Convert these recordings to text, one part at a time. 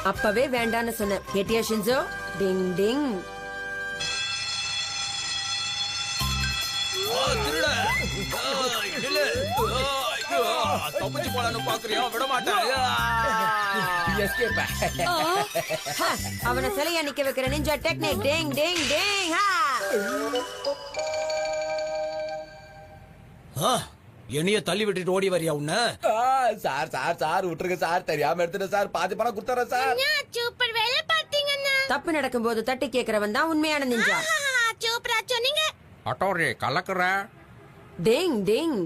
அப்பவே வேண்டான்னு சொன்னேன். கேட்டியா ஷின்சோ? டிங் டிங். அவனை சிலையா நிக்க வைக்கிற நிஞ்சா டெக்னிக். டிங் டிங் டிங். என்னைய தள்ளி விட்டுட்டு ஓடி வரியா உன்ன? சார் சார் சார் விட்டுருங்க சார், தெரியாம எடுத்துட்டேன் சார், பாதி பணம் கொடுத்துறேன் சார். சூப்பர் வேலை பார்த்தீங்கண்ணா. தப்பு நடக்கும் போது தட்டி கேக்குறவன் தான் உண்மையான நிஞ்சா. சூப்பரா சொன்னீங்க. அட்டோரி கலக்குற. டிங் டிங்.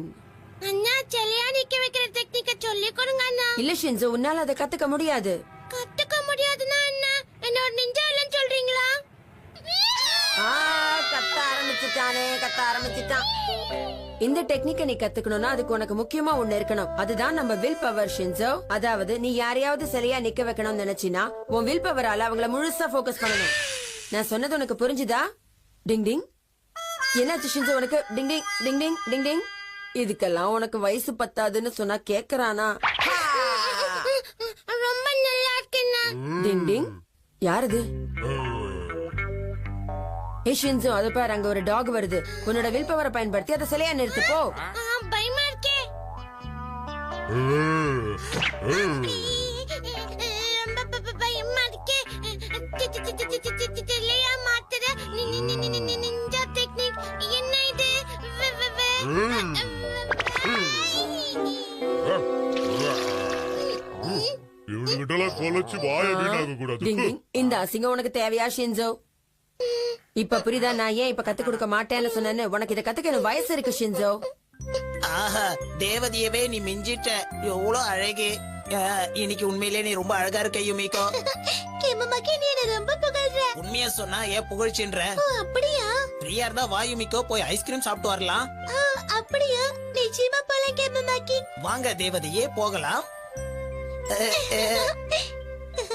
அண்ணா செல்லையா நிக்க வைக்கிற டெக்னிக்க சொல்லி கொடுங்க அண்ணா. இல்ல ஷின்சோ, உன்னால அதை கத்துக்க முடியாது. கத்துக்க முடியாதுன்னா என்ன? என்ன ஒரு நிஞ்சா இல்லன்னு சொல்றீங்களா? கத்த ஆரம்பிச்சுட்டான். இந்த டெக்னிக்க நீ கத்துக்கணும்னா அதுக்கு உனக்கு முக்கியமா ஒண்ணு இருக்கணும். அதுதான் நம்ம வில் பவர் ஷின்சோ. அதாவது நீ யாரையாவது சிலையா நிக்க வைக்கணும்னு நினைச்சினா உன் வில் பவரால அவங்கள முழுசா போக்கஸ் பண்ணணும். நான் சொன்னது உனக்கு புரிஞ்சுதா? டிங் டிங். என்னாச்சு ஷின்சோ உனக்கு? டிங் டிங் டிங் டிங் டிங் டிங். இதுக்கெல்லாம் உனக்கு வயசு பத்தாதுன்னு சொன்னா கேக்குறானா? ரொம்ப நல்லா இருக்குண்ணா. டிங் டிங். யாரது? ஷின்சோ, அது பாரு, அங்க ஒரு டாக் வருது. உன்னோட வில் பவரை பயன்படுத்தி அதை சிலையா நிறுத்து போ. பயமா இருக்கே. பயமா இருக்கே. சிலையா மாத்துற நிஞ்சா டெக்னிக் என்ன இது? இந்த அசிங்கம் உனக்கு தேவையா ஷின்சோ? இப்ப புரியுதா நான் ஏன் இப்ப கத்து கொடுக்க மாட்டேன்னு சொன்னேன்னு? உனக்கு இதை கத்துக்க வயசு இருக்கு ஷின்சோ. ஆஹா, தேவதையவே நீ மிஞ்சிட்ட. எவ்வளவு அழகு. இன்னைக்கு உண்மையிலே நீ ரொம்ப அழகா இருக்க யுமிகோ. கேமமாக்கி நீ என்ன ரொம்ப புகழ்ற. உண்மையா சொன்னா ஏன் புகழ்ச்சின்ற? அப்படியா? ஃப்ரீயா இருந்தா வா யுமிகோ, போய் ஐஸ்கிரீம் சாப்பிட்டு வரலாம். அப்படியா? நிச்சயமா போலாம் கேமமாக்கி. வாங்க தேவதையே, போகலாம்.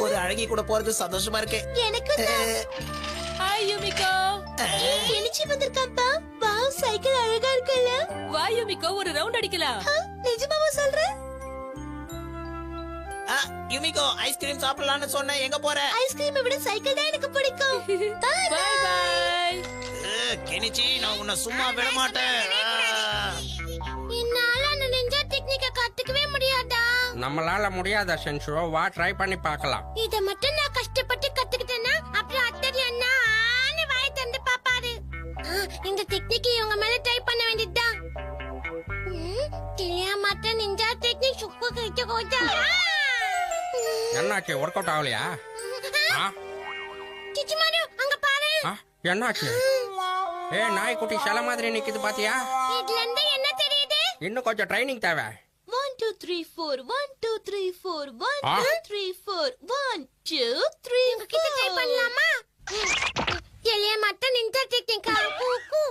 ஒரு அழகி கூட போறது சந்தோஷமா இருக்கு எனக்கு. Hi Yumiko. கெனிச்சி வந்திருக்காப்பா. வாவ், சைக்கிள் அழகா இருக்குல்ல? வா யுமிகோ, ஒரு ரவுண்ட் அடிக்கலாம். நிஜமாவா சொல்ற? யுமிகோ, ஐஸ்கிரீம் சாப்பிடலாம்னு சொன்ன, எங்க போற? ஐஸ்கிரீமை விட சைக்கிள் தான் எனக்கு பிடிக்கும். By by. கெனிச்சி, நான் உன்னை சும்மா விட மாட்டேன். என்னால அந்த நிஞ்சா டெக்னிக்க கத்துக்கவே முடியாதா? நம்மளால முடியாத ஷின்சோ, வா ட்ரை பண்ணி பார்க்கலாம். இத மட்டும் நான் கஷ்டப்பட்டு கத்துக்கிட்டேன்னா அப்புறம் அத்தரி அண்ணா வாய் தந்து பாப்பாரு. இந்த டெக்னிக் இவங்க மேல ட்ரை பண்ண வேண்டியதுதான். தெரியா மாட்ட நிஞ்சா டெக்னிக் சுப்பு கைச்சு கோச்சா. என்னாச்சு, ஒர்க் அவுட் ஆகலையா? சிச்சிமாரு, அங்க பாரு. என்னாச்சு? நாய்க்குட்டி சில மாதிரி நிக்குது பாத்தியா? இதுல இருந்து என்ன தெரியுது? இன்னும் கொஞ்சம் ட்ரைனிங் தேவை. 1 2 3 4 1 2 3 4 1 2 3 4 1 2 3. உங்க கிட்ட ட்ரை பண்ணலாமா? எலிய மட்டும் நிஞ்சா டெக்னிக்கா. கூ.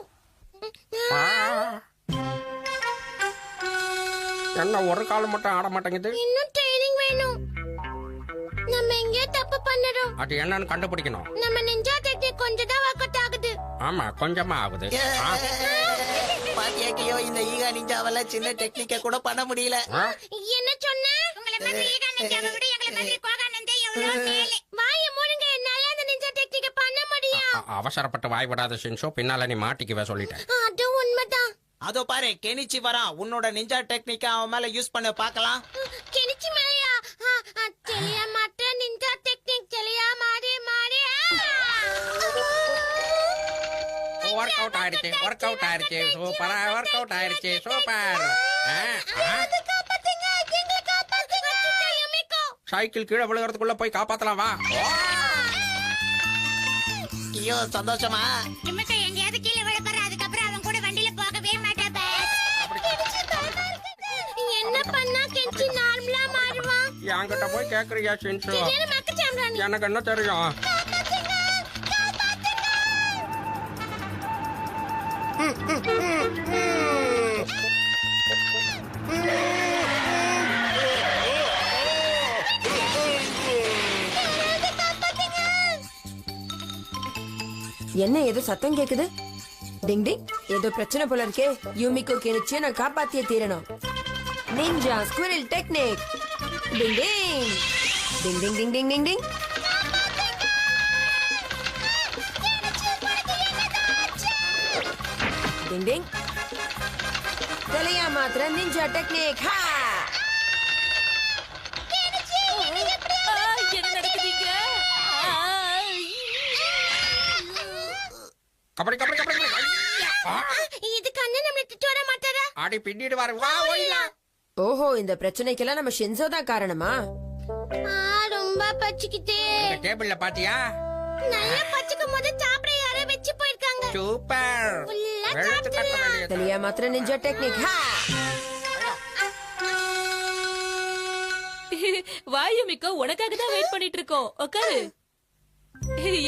என்ன ஒரு கால் மட்டும் ஆட மாட்டேங்குது? இன்னும் ட்ரைனிங் வேணும். நம்ம எங்க தப்பு பண்ணறோம்? அது என்னன்னு கண்டுபிடிக்கணும். நம்ம நிஞ்சா டெக்னிக் கொஞ்சம் தான் வொர்க் அவுட் ஆகுது. ஆமா, கொஞ்சமா ஆகுது. பாத்தியாக்கியோ, இந்த ஈகா நிஞ்சாவல சின்ன டெக்னிக்க கூட பண்ண முடியல. என்ன சொன்ன? உங்களை மாதிரி ஈகா நிஞ்சாவை விட எங்களை மாதிரி கோகா நிஞ்சா எவ்வளவு மேலே. வாயை மூடுங்க, என்னால அந்த நிஞ்சா டெக்னிக்க பண்ண முடியும். அவசரப்பட்டு வாய் விடாத ஷின்சோ, பின்னால நீ மாட்டிக்குவே சொல்லிட்டேன். அது உண்மைதான். அதோ பாரு, கெனிச்சி வரான். உன்னோட நிஞ்சா டெக்னிக்க அவன் மேல யூஸ் பண்ண பார்க்கலாம். கெனிச்சி மேலையா? செலியா மாட்ட நிஞ்சா டெக்னிக் செலியா மாறி. ஒர்க் அவுட் ஆயிடுச்சு, சூப்பரா ஒர்க் அவுட் ஆயிடுச்சு, சூப்பர். சைக்கிள் கீழே விழுகிறதுக்குள்ள போய் காப்பாத்தலாம், வா. ஐயோ, சந்தோஷமா? எங்கேயாவது கீழே விழ போற, அதுக்கப்புறம் அவன் கூட வண்டியில போகவே மாட்டேன். என்ன பண்ணா கெஞ்சி நார்மலா மாறுவான்? என்கிட்ட போய் கேக்குறியா ஷின்சோ? எனக்கு என்ன தெரியும்? என்ன ஏதோ சத்தம் கேக்குது? டிங் டிங். ஏதோ பிரச்சனை போல இருக்கே. யூமிகோ கெனிச்சியை நான் காப்பாத்தியே தீரணும். Ninja squirrel technique. Ding ding. Ding ding ding ding ding ding. Ding ding. சிலையா மாத்திர நிஞ்சா டெக்னிக். ஹா! என்ன நடக்குதுங்க கபடி கபடி கபடி கபடி. ஐயா! இதுக்கு அண்ணன் நம்மள திட்டு வர மாட்டாரா? ஆடி பின்னிடு வர வா ஓடிலாம். ஓஹோ, இந்த பிரச்சனைக்கெல்லாம் நம்ம ஷின்சோ தான் காரணமா? ரொம்ப பச்சிக்கிட்டே. இந்த டேபிள்ல பாத்தியா? நல்லா பச்சிக்கும் போது சாப்பிட யாரோ வெச்சு போயிருக்காங்க. சூப்பர். ஃபுல்லா வெளுத்து கட்ட சாப்பிடலாம். வேண்டியது. சிலையா மாத்திர நிஞ்சா டெக்னிக். ஹா! வாயுமிக்கோ உனக்காக தான் வெயிட் பண்ணிட்டு இருக்கோம் உட்காரு.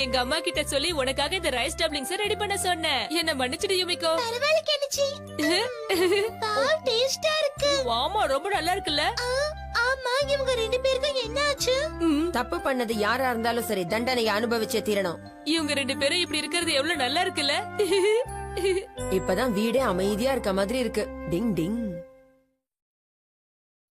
எங்க அம்மா கிட்ட சொல்லி உனக்காக இந்த ரைஸ் டப்ளிங்ஸ் ரெடி பண்ண சொன்னேன். என்ன மன்னிச்சிடு யுமிக்கோ. பரவாயில்ல கெனிச்சி. பால் டேஸ்டா இருக்கு. ஆமா ரொம்ப நல்லா இருக்குல்ல. ஆமா, இவங்க ரெண்டு பேருக்கும் என்ன ஆச்சு? தப்பு பண்ணது யாரா இருந்தாலும் சரி, தண்டனையை அனுபவிச்சே தீரணும். இவங்க ரெண்டு பேரும் இப்படி இருக்கிறது எவ்வளவு நல்லா இருக்குல்ல. இப்பதான் வீடே அமைதியா இருக்க மாதிரி இருக்கு. டிங் டிங்.